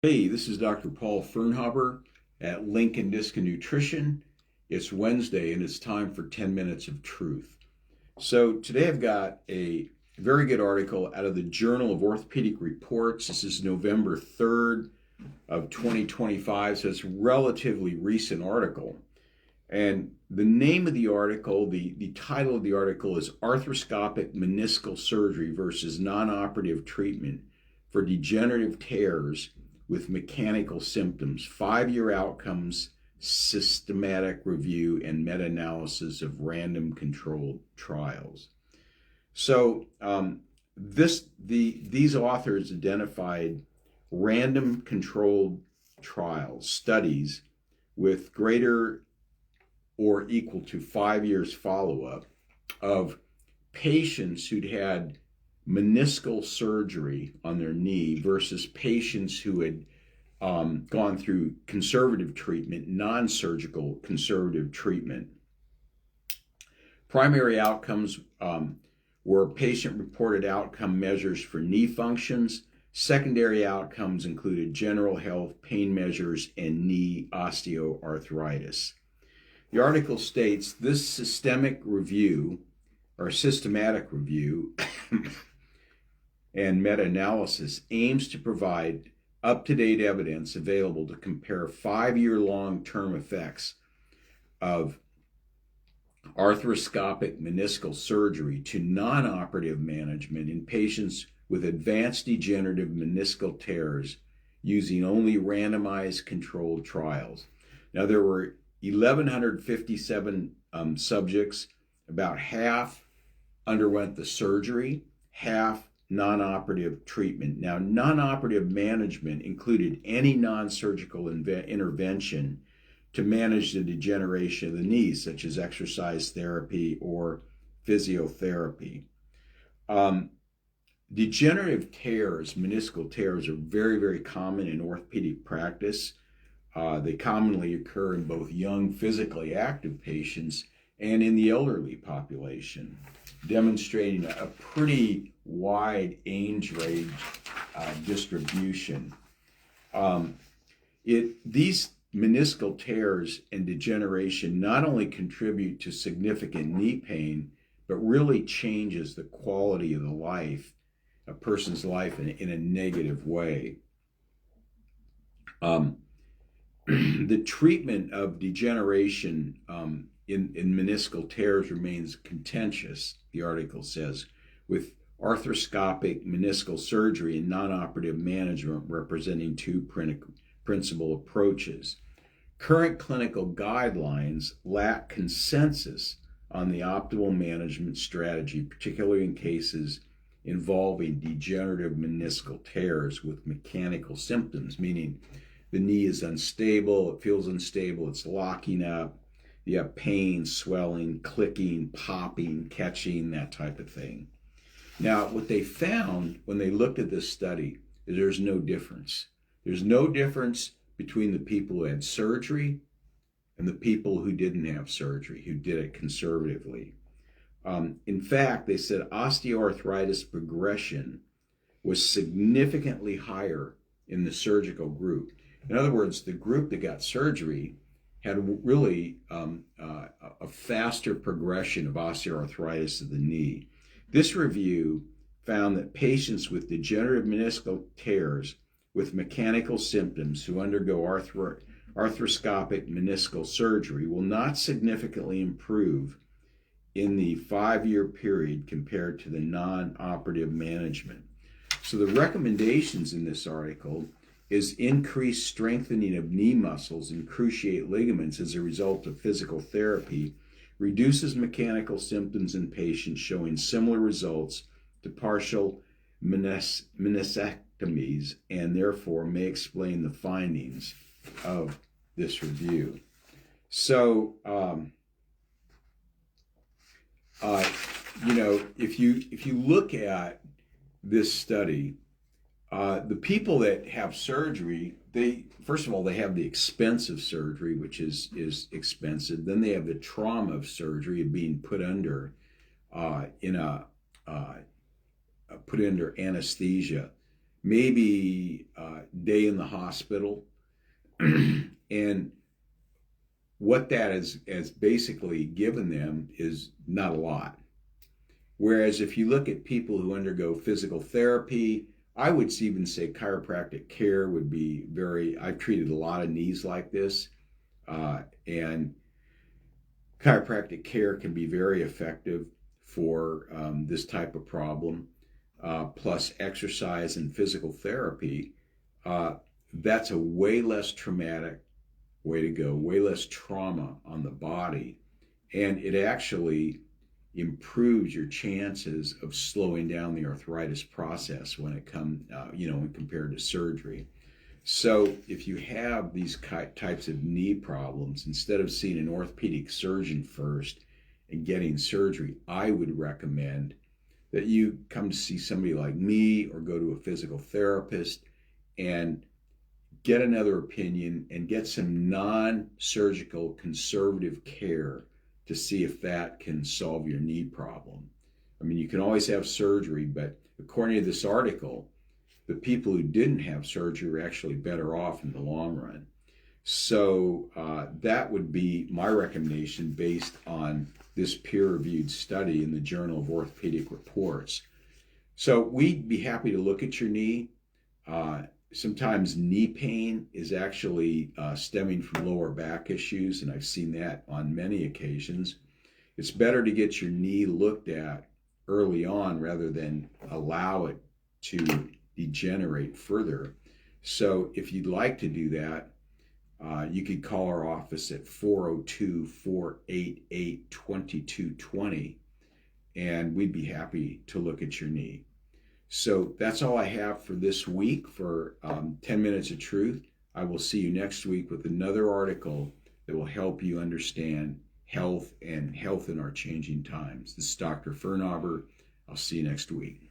Hey, this is Dr. Paul Firnhaber at Lincoln Disc and Nutrition. It's Wednesday and it's time for 10 Minutes of Truth. So today I've got a very good article out of the Journal of Orthopedic Reports. This is November 3rd of 2025, so it's a relatively recent article. And the name of the article, the title of the article is Arthroscopic Meniscal Surgery versus Non-Operative Treatment for Degenerative Tears with Mechanical Symptoms, 5-year outcomes, systematic review, and meta-analysis of random controlled trials. So these authors identified random controlled trials, studies with greater or equal to 5 years follow-up of patients who'd had meniscal surgery on their knee versus patients who had gone through conservative treatment, non-surgical conservative treatment. Primary outcomes were patient-reported outcome measures for knee functions. Secondary outcomes included general health, pain measures, and knee osteoarthritis. The article states this systematic review and meta-analysis aims to provide up-to-date evidence available to compare 5-year long-term effects of arthroscopic meniscal surgery to non-operative management in patients with advanced degenerative meniscal tears using only randomized controlled trials. Now, there were 1,157 subjects. About half underwent the surgery, half non-operative treatment. Now, non-operative management included any non-surgical intervention to manage the degeneration of the knees, such as exercise therapy or physiotherapy. Degenerative tears, meniscal tears, are very, very common in orthopedic practice. They commonly occur in both young, physically active patients and in the elderly population, demonstrating a pretty wide age range distribution. These meniscal tears and degeneration not only contribute to significant knee pain, but really changes the quality of a person's life in a negative way. The treatment of degeneration in meniscal tears remains contentious, the article says, with arthroscopic meniscal surgery and non-operative management representing two principal approaches. Current clinical guidelines lack consensus on the optimal management strategy, particularly in cases involving degenerative meniscal tears with mechanical symptoms, meaning the knee is unstable, it feels unstable, it's locking up, you have pain, swelling, clicking, popping, catching, that type of thing. Now, what they found when they looked at this study is there's no difference. There's no difference between the people who had surgery and the people who didn't have surgery, who did it conservatively. In fact, they said osteoarthritis progression was significantly higher in the surgical group. In other words, the group that got surgery had really a faster progression of osteoarthritis of the knee. This review found that patients with degenerative meniscal tears with mechanical symptoms who undergo arthroscopic meniscal surgery will not significantly improve in the 5-year period compared to the non-operative management. So the recommendations in this article is increased strengthening of knee muscles and cruciate ligaments as a result of physical therapy, reduces mechanical symptoms in patients showing similar results to partial meniscectomies, and therefore may explain the findings of this review. So, if you look at this study, the people that have surgery, first of all, they have the expense of surgery, which is expensive. Then they have the trauma of surgery, of being put under anesthesia maybe day in the hospital. And what that has basically given them is not a lot. Whereas if you look at people who undergo physical therapy, I would even say chiropractic care would be I've treated a lot of knees like this, and chiropractic care can be very effective for this type of problem. Plus exercise and physical therapy, that's a way less traumatic way to go, way less trauma on the body, and it actually improves your chances of slowing down the arthritis process when it comes, when compared to surgery. So if you have these types of knee problems, instead of seeing an orthopedic surgeon first and getting surgery, I would recommend that you come to see somebody like me or go to a physical therapist and get another opinion and get some non-surgical conservative care to see if that can solve your knee problem. I mean, you can always have surgery, but according to this article, the people who didn't have surgery are actually better off in the long run. So that would be my recommendation based on this peer-reviewed study in the Journal of Orthopedic Reports. So we'd be happy to look at your knee. Sometimes knee pain is actually stemming from lower back issues, and I've seen that on many occasions. It's better to get your knee looked at early on rather than allow it to degenerate further. So if you'd like to do that, you could call our office at 402-488-2220, and we'd be happy to look at your knee. So that's all I have for this week for 10 Minutes of Truth. I will see you next week with another article that will help you understand health and health in our changing times. This is Dr. Firnhaber. I'll see you next week.